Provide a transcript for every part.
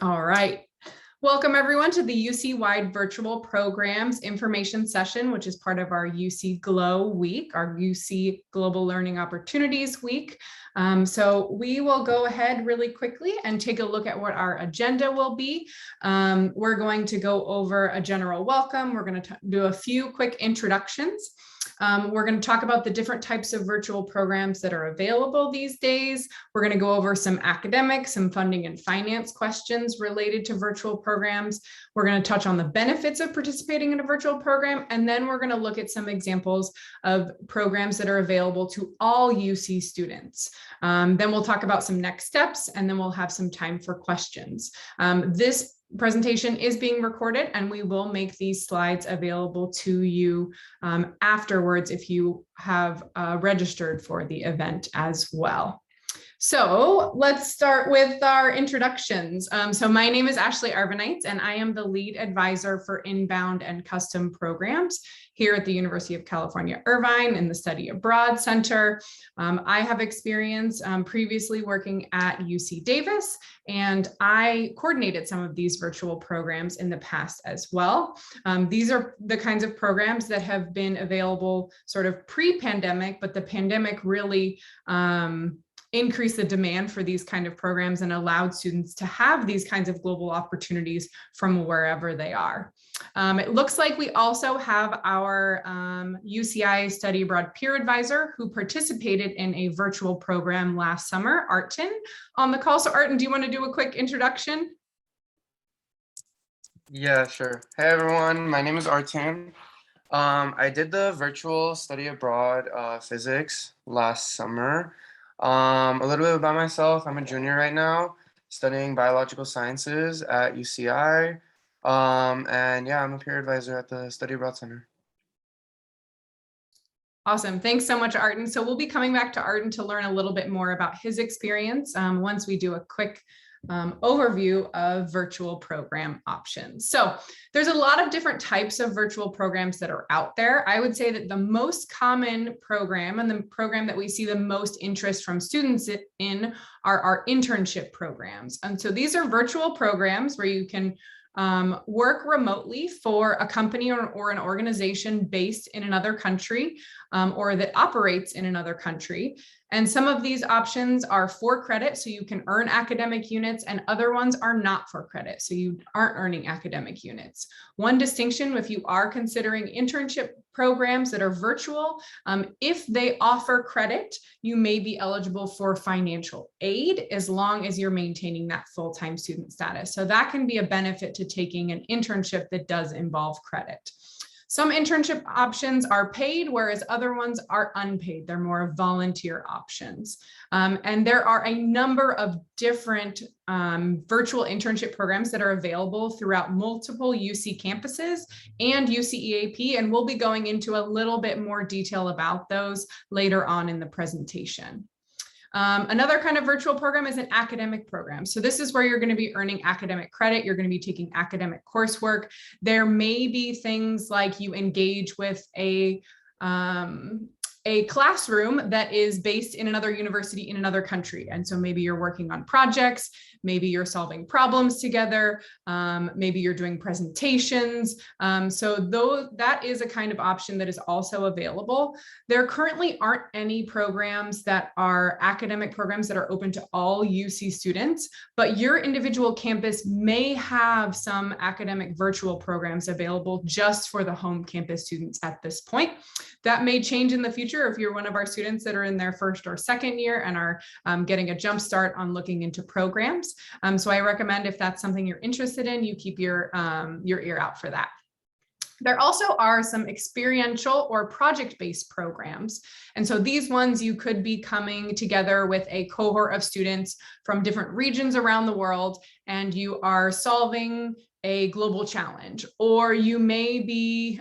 All right. Welcome everyone to the UC-wide virtual programs information session, which is part of our UC Glow week, our UC Global Learning Opportunities week. So we will go ahead really quickly and take a look at what our agenda will be. We're going to go over a general welcome. We're going to do a few quick introductions. We're going to talk about the different types of virtual programs that are available these days. We're going to go over some academic, some funding and finance questions related to virtual programs. We're going to touch on the benefits of participating in a virtual program, and then we're going to look at some examples of programs that are available to all UC students. Then we'll talk about some next steps, and then we'll have some time for questions. This presentation is being recorded, and we will make these slides available to you afterwards if you have registered for the event as well. So let's start with our introductions. So my name is Ashley Arvanites, and I am the lead advisor for inbound and custom programs here at the University of California, Irvine in the Study Abroad Center. I have experience previously working at UC Davis, and I coordinated some of these virtual programs in the past as well. These are the kinds of programs that have been available sort of pre-pandemic, but the pandemic really increase the demand for these kind of programs and allowed students to have these kinds of global opportunities from wherever they are. It looks like we also have our UCI Study Abroad peer advisor who participated in a virtual program last summer, Artin, on the call. So Artin, do you want to do a quick introduction? Yeah, sure. Hey everyone, my name is Artin. I did the virtual study abroad physics last summer. A little bit about myself. I'm a junior right now, studying biological sciences at UCI. And yeah, I'm a peer advisor at the Study Abroad Center. Awesome. Thanks so much, Artin. So we'll be coming back to Artin to learn a little bit more about his experience once we do a quick overview of virtual program options. So there's a lot of different types of virtual programs that are out there. I would say that the most common program and the program that we see the most interest from students in are our internship programs. And so these are virtual programs where you can work remotely for a company or an organization based in another country or that operates in another country. And some of these options are for credit, so you can earn academic units, and other ones are not for credit, so you aren't earning academic units. One distinction, if you are considering internship programs that are virtual, if they offer credit, you may be eligible for financial aid as long as you're maintaining that full-time student status. So that can be a benefit to taking an internship that does involve credit. Some internship options are paid, whereas other ones are unpaid. They're more volunteer options. And there are a number of different virtual internship programs that are available throughout multiple UC campuses and UCEAP, and we'll be going into a little bit more detail about those later on in the presentation. Another kind of virtual program is an academic program. So this is where you're going to be earning academic credit. You're going to be taking academic coursework. There may be things like you engage with a classroom that is based in another university in another country. And so maybe you're working on projects, maybe you're solving problems together, maybe you're doing presentations. So that is a kind of option that is also available. There currently aren't any programs that are academic programs that are open to all UC students, but your individual campus may have some academic virtual programs available just for the home campus students at this point. That may change in the future if you're one of our students that are in their first or second year and are getting a jump start on looking into programs. So I recommend, if that's something you're interested in, you keep your ear out for that. There also are some experiential or project-based programs. And so these ones, you could be coming together with a cohort of students from different regions around the world, and you are solving a global challenge, or you may be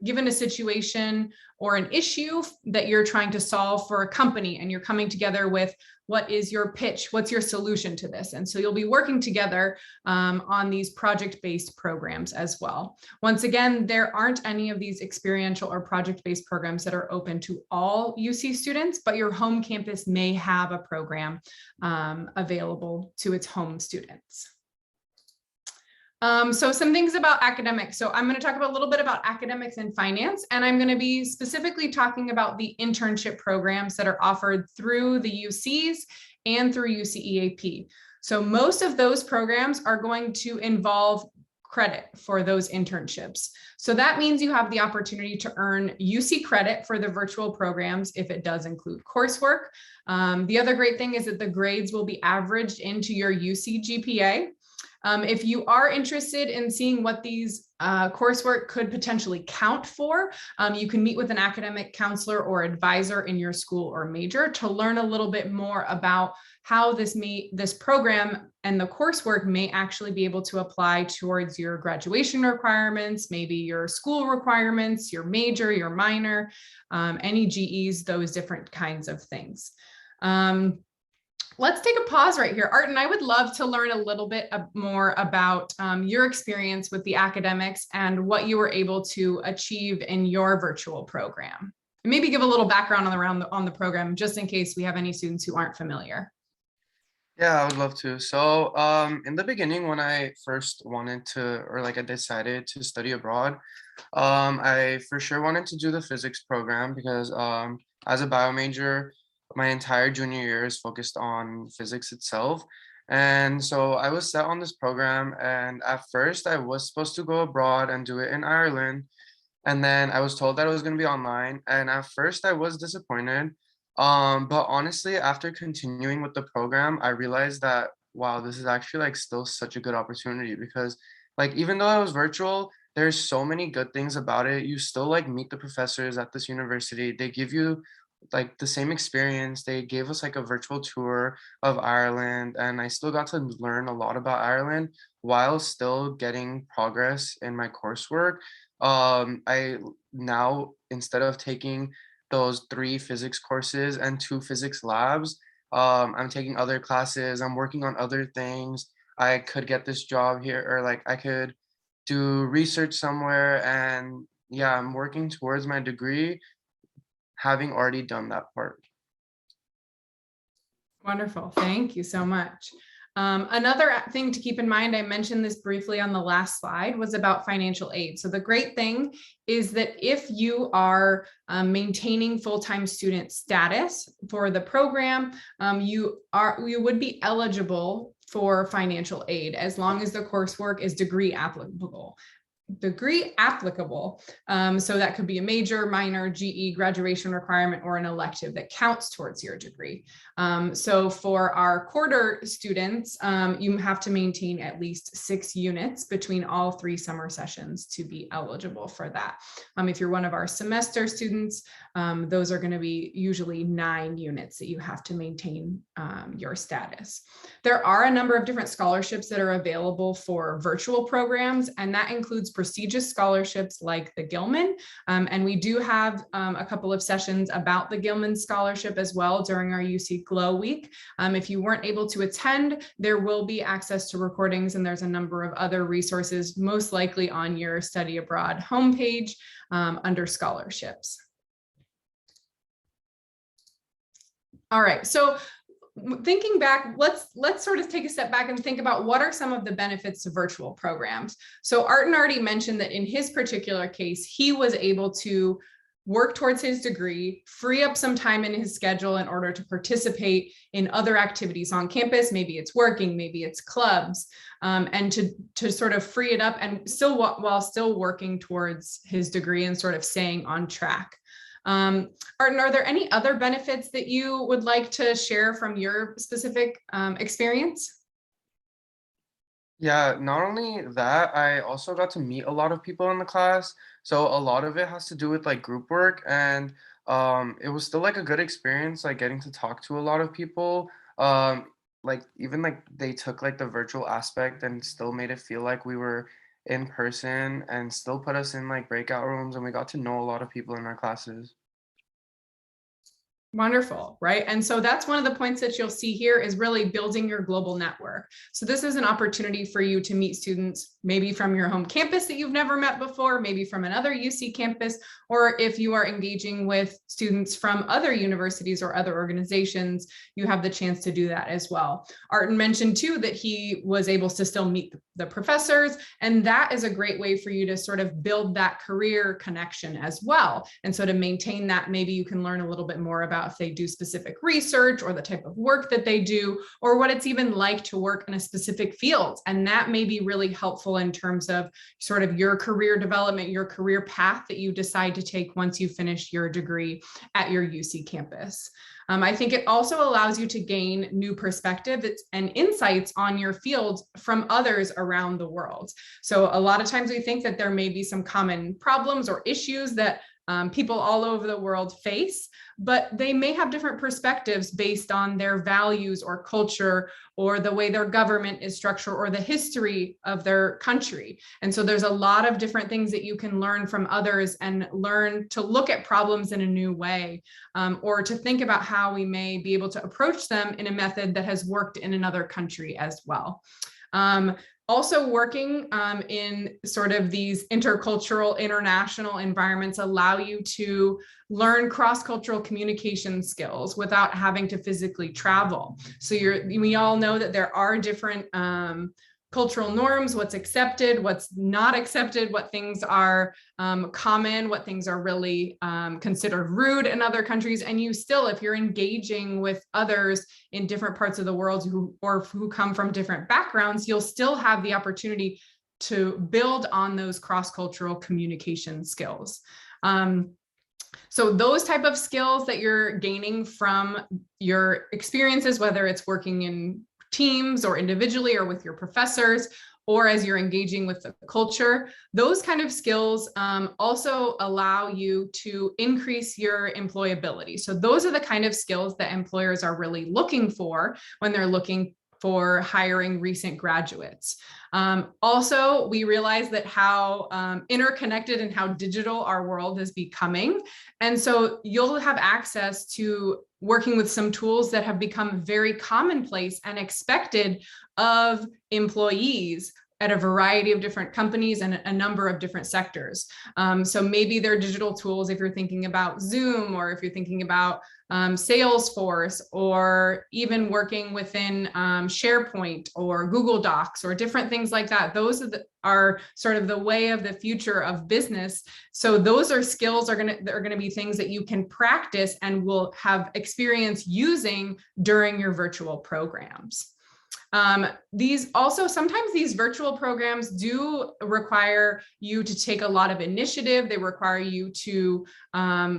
given a situation or an issue that you're trying to solve for a company, and you're coming together with, what is your pitch? What's your solution to this? And so you'll be working together on these project-based programs as well. Once again, there aren't any of these experiential or project-based programs that are open to all UC students, but your home campus may have a program available to its home students. So some things about academics. So I'm going to talk about a little bit about academics and finance, and I'm going to be specifically talking about the internship programs that are offered through the UCs and through UCEAP. So most of those programs are going to involve credit for those internships. So that means you have the opportunity to earn UC credit for the virtual programs if it does include coursework. The other great thing is that the grades will be averaged into your UC GPA. If you are interested in seeing what these coursework could potentially count for, you can meet with an academic counselor or advisor in your school or major to learn a little bit more about how this program and the coursework may actually be able to apply towards your graduation requirements, maybe your school requirements, your major, your minor, any GEs, those different kinds of things. Let's take a pause right here. Arden, I would love to learn a little bit more about your experience with the academics and what you were able to achieve in your virtual program. And maybe give a little background on the program, just in case we have any students who aren't familiar. Yeah, I would love to. So in the beginning, when I first wanted to, or like I decided to study abroad, I for sure wanted to do the physics program because as a bio major, my entire junior year is focused on physics itself. And so I was set on this program, and at first I was supposed to go abroad and do it in Ireland. And then I was told that it was going to be online. And at first I was disappointed. But honestly, after continuing with the program, I realized that, wow, this is actually like still such a good opportunity because like even though it was virtual, there's so many good things about it. You still like meet the professors at this university. They give you like the same experience. They gave us like a virtual tour of Ireland, and I still got to learn a lot about Ireland while still getting progress in my coursework. I now, instead of taking those 3 physics courses and 2 physics labs, I'm taking other classes. I'm working on other things. I could get this job here, or like I could do research somewhere. And yeah, I'm working towards my degree, having already done that part. Wonderful. Thank you so much. Another thing to keep in mind, I mentioned this briefly on the last slide, was about financial aid. So the great thing is that if you are maintaining full-time student status for the program, you would be eligible for financial aid as long as the coursework is degree applicable. So that could be a major, minor, GE, graduation requirement, or an elective that counts towards your degree. So for our quarter students, you have to maintain at least 6 units between all 3 summer sessions to be eligible for that. If you're one of our semester students, those are going to be usually 9 units that you have to maintain your status. There are a number of different scholarships that are available for virtual programs, and that includes prestigious scholarships like the Gilman. And we do have a couple of sessions about the Gilman Scholarship as well during our UC Glow Week. If you weren't able to attend, there will be access to recordings, and there's a number of other resources, most likely on your Study Abroad homepage under scholarships. All right, so thinking back, let's sort of take a step back and think about what are some of the benefits to virtual programs. So Arden already mentioned that in his particular case, he was able to work towards his degree, free up some time in his schedule in order to participate in other activities on campus. Maybe it's working, maybe it's clubs, and to sort of free it up and still while still working towards his degree and sort of staying on track. Arden, are there any other benefits that you would like to share from your specific experience? Yeah, not only that, I also got to meet a lot of people in the class. So a lot of it has to do with like group work, and it was still like a good experience, like getting to talk to a lot of people. Like even like they took like the virtual aspect and still made it feel like we were in person, and still put us in like breakout rooms, and we got to know a lot of people in our classes. Wonderful, right? And so that's one of the points that you'll see here is really building your global network. So this is an opportunity for you to meet students, maybe from your home campus that you've never met before, maybe from another UC campus, or if you are engaging with students from other universities or other organizations, you have the chance to do that as well. Arden mentioned too that he was able to still meet the professors. And that is a great way for you to sort of build that career connection as well. And so to maintain that, maybe you can learn a little bit more about if they do specific research or the type of work that they do, or what it's even like to work in a specific field. And that may be really helpful in terms of sort of your career development, your career path that you decide to take once you finish your degree at your UC campus. I think it also allows you to gain new perspectives and insights on your field from others around the world. So a lot of times we think that there may be some common problems or issues that people all over the world face, but they may have different perspectives based on their values or culture or the way their government is structured or the history of their country. And so there's a lot of different things that you can learn from others and learn to look at problems in a new way, or to think about how we may be able to approach them in a method that has worked in another country as well. Also working in sort of these intercultural, international environments allow you to learn cross-cultural communication skills without having to physically travel. So we all know that there are different cultural norms, what's accepted, what's not accepted, what things are common, what things are really considered rude in other countries. And you still, if you're engaging with others in different parts of the world who come from different backgrounds, you'll still have the opportunity to build on those cross-cultural communication skills. So those type of skills that you're gaining from your experiences, whether it's working in teams or individually or with your professors, or as you're engaging with the culture, those kind of skills also allow you to increase your employability. So those are the kind of skills that employers are really looking for when they're looking for hiring recent graduates. Also, we realize that how interconnected and how digital our world is becoming. And so you'll have access to working with some tools that have become very commonplace and expected of employees at a variety of different companies and a number of different sectors. So maybe they're digital tools if you're thinking about Zoom, or if you're thinking about Salesforce, or even working within SharePoint or Google Docs or different things like that. Those are sort of the way of the future of business. So those are skills are going to be things that you can practice and will have experience using during your virtual programs. Sometimes these virtual programs do require you to take a lot of initiative. They require you to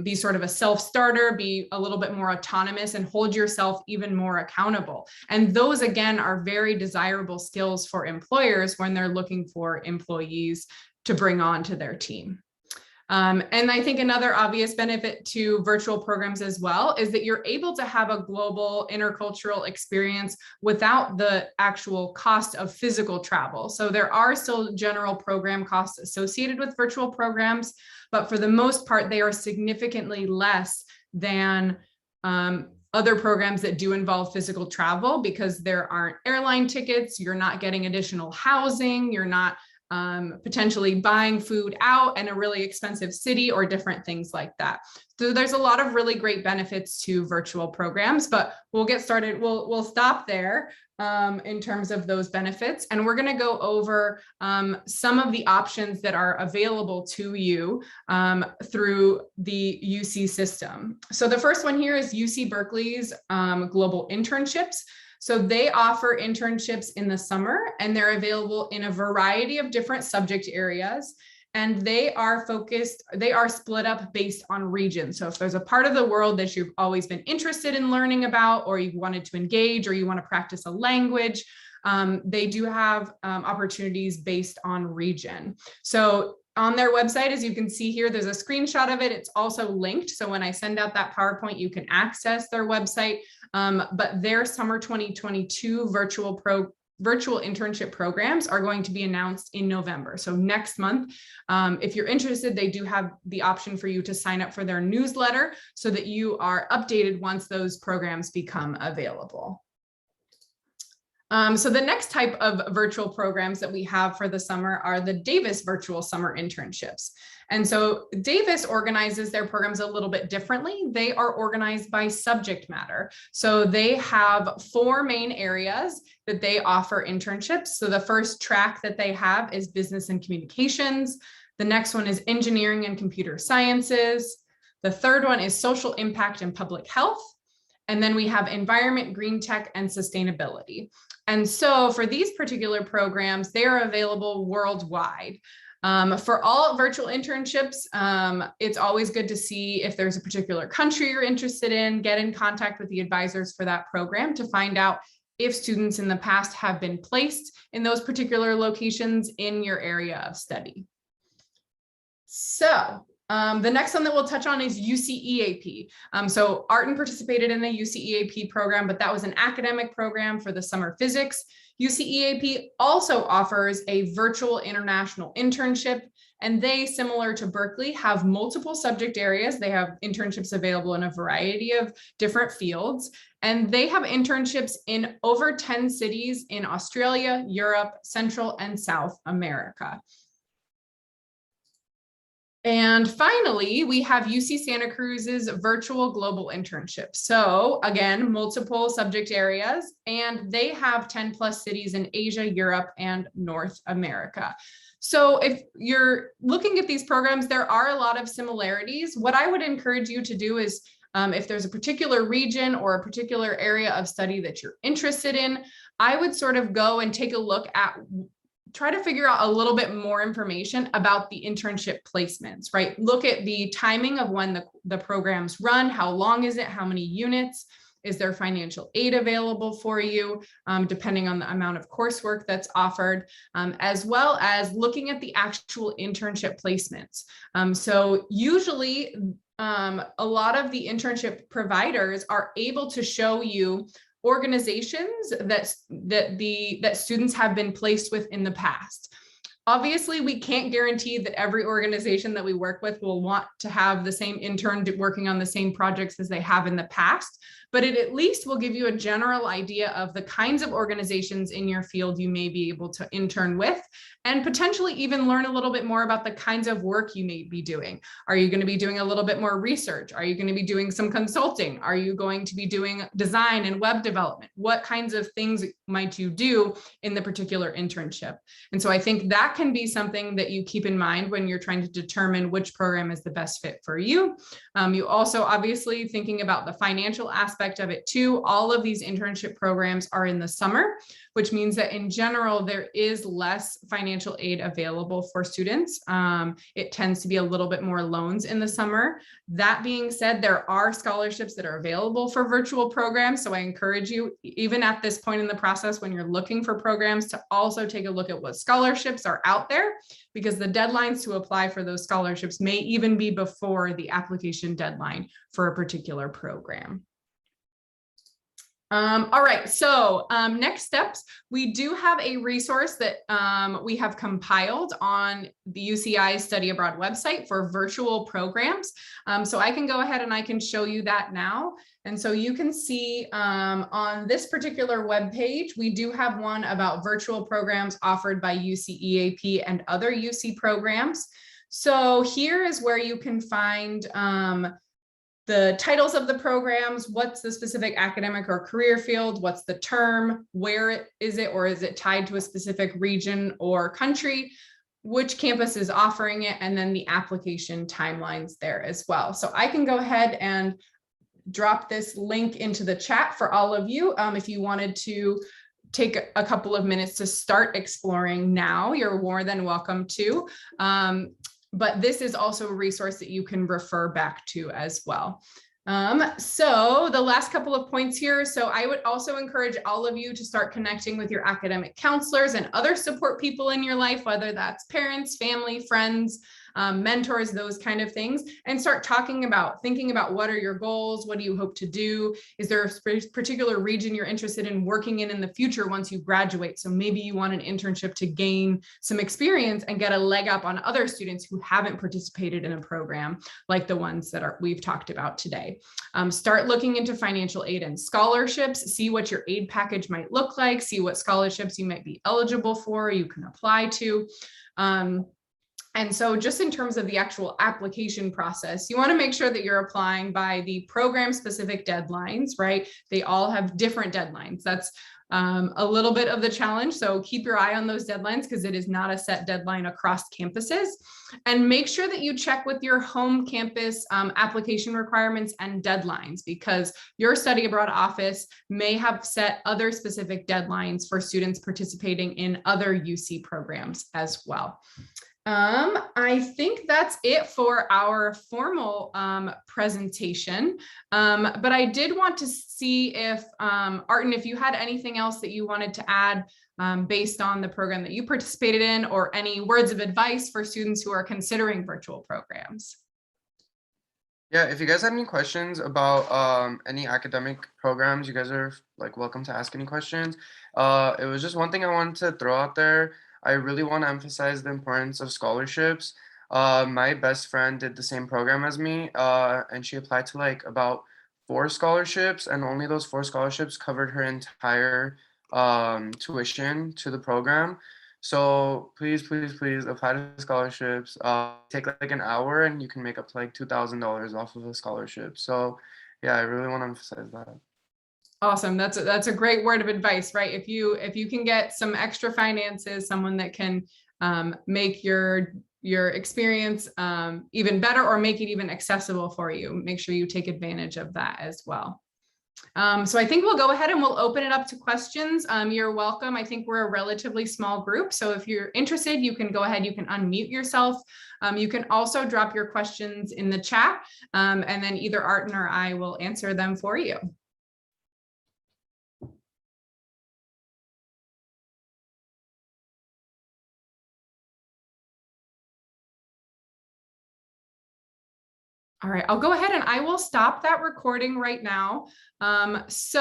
be sort of a self-starter, be a little bit more autonomous, and hold yourself even more accountable. And those, again, are very desirable skills for employers when they're looking for employees to bring on to their team. And I think another obvious benefit to virtual programs as well is that you're able to have a global intercultural experience without the actual cost of physical travel. So there are still general program costs associated with virtual programs, but for the most part, they are significantly less than other programs that do involve physical travel, because there aren't airline tickets, you're not getting additional housing, you're not potentially buying food out in a really expensive city or different things like that. So there's a lot of really great benefits to virtual programs, but we'll get started. We'll stop there in terms of those benefits. And we're going to go over some of the options that are available to you through the UC system. So the first one here is UC Berkeley's Global Internships. So they offer internships in the summer, and they're available in a variety of different subject areas. And they are split up based on region. So if there's a part of the world that you've always been interested in learning about, or you wanted to engage, or you want to practice a language, they do have opportunities based on region. So on their website, as you can see here, there's a screenshot of it. It's also linked. So when I send out that PowerPoint, you can access their website. But their summer 2022 virtual internship programs are going to be announced in November. So next month, if you're interested, they do have the option for you to sign up for their newsletter so that you are updated once those programs become available. So the next type of virtual programs that we have for the summer are the Davis virtual summer internships. And so Davis organizes their programs a little bit differently. They are organized by subject matter. So they have 4 main areas that they offer internships. So the first track that they have is business and communications. The next one is engineering and computer sciences. The third one is social impact and public health. And then we have environment, green tech, and sustainability. And so for these particular programs, they are available worldwide. For all virtual internships, it's always good to see if there's a particular country you're interested in, get in contact with the advisors for that program to find out if students in the past have been placed in those particular locations in your area of study. So the next one that we'll touch on is UCEAP. So Artin participated in the UCEAP program, but that was an academic program for the summer physics. UCEAP also offers a virtual international internship, and they, similar to Berkeley, have multiple subject areas. They have internships available in a variety of different fields, and they have internships in over 10 cities in Australia, Europe, Central and South America. And finally, we have UC Santa Cruz's virtual global internship. So again, multiple subject areas, and they have 10 plus cities in Asia, Europe, and North America. So if you're looking at these programs, there are a lot of similarities. What I would encourage you to do is if there's a particular region or a particular area of study that you're interested in, I would sort of go and take a look at try to figure out a little bit more information about the internship placements, right? Look at the timing of when the programs run, how long is it, how many units, is there financial aid available for you, depending on the amount of coursework that's offered, as well as looking at the actual internship placements. So usually a lot of the internship providers are able to show you organizations that students have been placed with in the past. Obviously, we can't guarantee that every organization that we work with will want to have the same intern working on the same projects as they have in the past, but it at least will give you a general idea of the kinds of organizations in your field you may be able to intern with, and potentially even learn a little bit more about the kinds of work you may be doing. Are you going to be doing a little bit more research? Are you going to be doing some consulting? Are you going to be doing design and web development? What kinds of things might you do in the particular internship? And so I think that can be something that you keep in mind when you're trying to determine which program is the best fit for you. You also obviously thinking about the financial aspect of it too. All of these internship programs are in the summer, which means that in general, there is less financial aid available for students. It tends to be a little bit more loans in the summer. That being said, there are scholarships that are available for virtual programs. So I encourage you, even at this point in the process, when you're looking for programs, to also take a look at what scholarships are out there, because the deadlines to apply for those scholarships may even be before the application deadline for a particular program. All right, so next steps, we do have a resource that we have compiled on the UCI Study Abroad website for virtual programs. So I can go ahead and I can show you that now. And so you can see on this particular web page, we do have one about virtual programs offered by UCEAP and other UC programs. So here is where you can find the titles of the programs, what's the specific academic or career field, what's the term, where is it, or is it tied to a specific region or country, which campus is offering it, and then the application timelines there as well. So I can go ahead and drop this link into the chat for all of you. If you wanted to take a couple of minutes to start exploring now, you're more than welcome to. But this is also a resource that you can refer back to as well. So the last couple of points here. So I would also encourage all of you to start connecting with your academic counselors and other support people in your life, whether that's parents, family, friends, mentors, those kind of things, and start thinking about what are your goals, what do you hope to do, is there a particular region you're interested in working in the future once you graduate? So maybe you want an internship to gain some experience and get a leg up on other students who haven't participated in a program like the ones that we've talked about today. Start looking into financial aid and scholarships, see what your aid package might look like, see what scholarships you might be eligible for, you can apply to. And so just in terms of the actual application process, you want to make sure that you're applying by the program specific deadlines, right? They all have different deadlines. That's a little bit of the challenge. So keep your eye on those deadlines because it is not a set deadline across campuses. And make sure that you check with your home campus application requirements and deadlines, because your study abroad office may have set other specific deadlines for students participating in other UC programs as well. I think that's it for our formal presentation, but I did want to see if, Arten, if you had anything else that you wanted to add based on the program that you participated in, or any words of advice for students who are considering virtual programs. Yeah, if you guys have any questions about any academic programs, you guys are like welcome to ask any questions. It was just one thing I wanted to throw out there. I really want to emphasize the importance of scholarships. My best friend did the same program as me, and she applied to like about 4 scholarships, and only those 4 scholarships covered her entire tuition to the program. So please, please, please apply to scholarships. Take like an hour, and you can make up to like $2,000 off of a scholarship. So yeah, I really want to emphasize that. Awesome. That's a great word of advice, right? If you can get some extra finances, someone that can make your experience even better, or make it even accessible for you, make sure you take advantage of that as well. So I think we'll go ahead and we'll open it up to questions. You're welcome. I think we're a relatively small group, so if you're interested, you can go ahead, you can unmute yourself. You can also drop your questions in the chat, and then either Arten or I will answer them for you. All right, I'll go ahead and I will stop that recording right now. So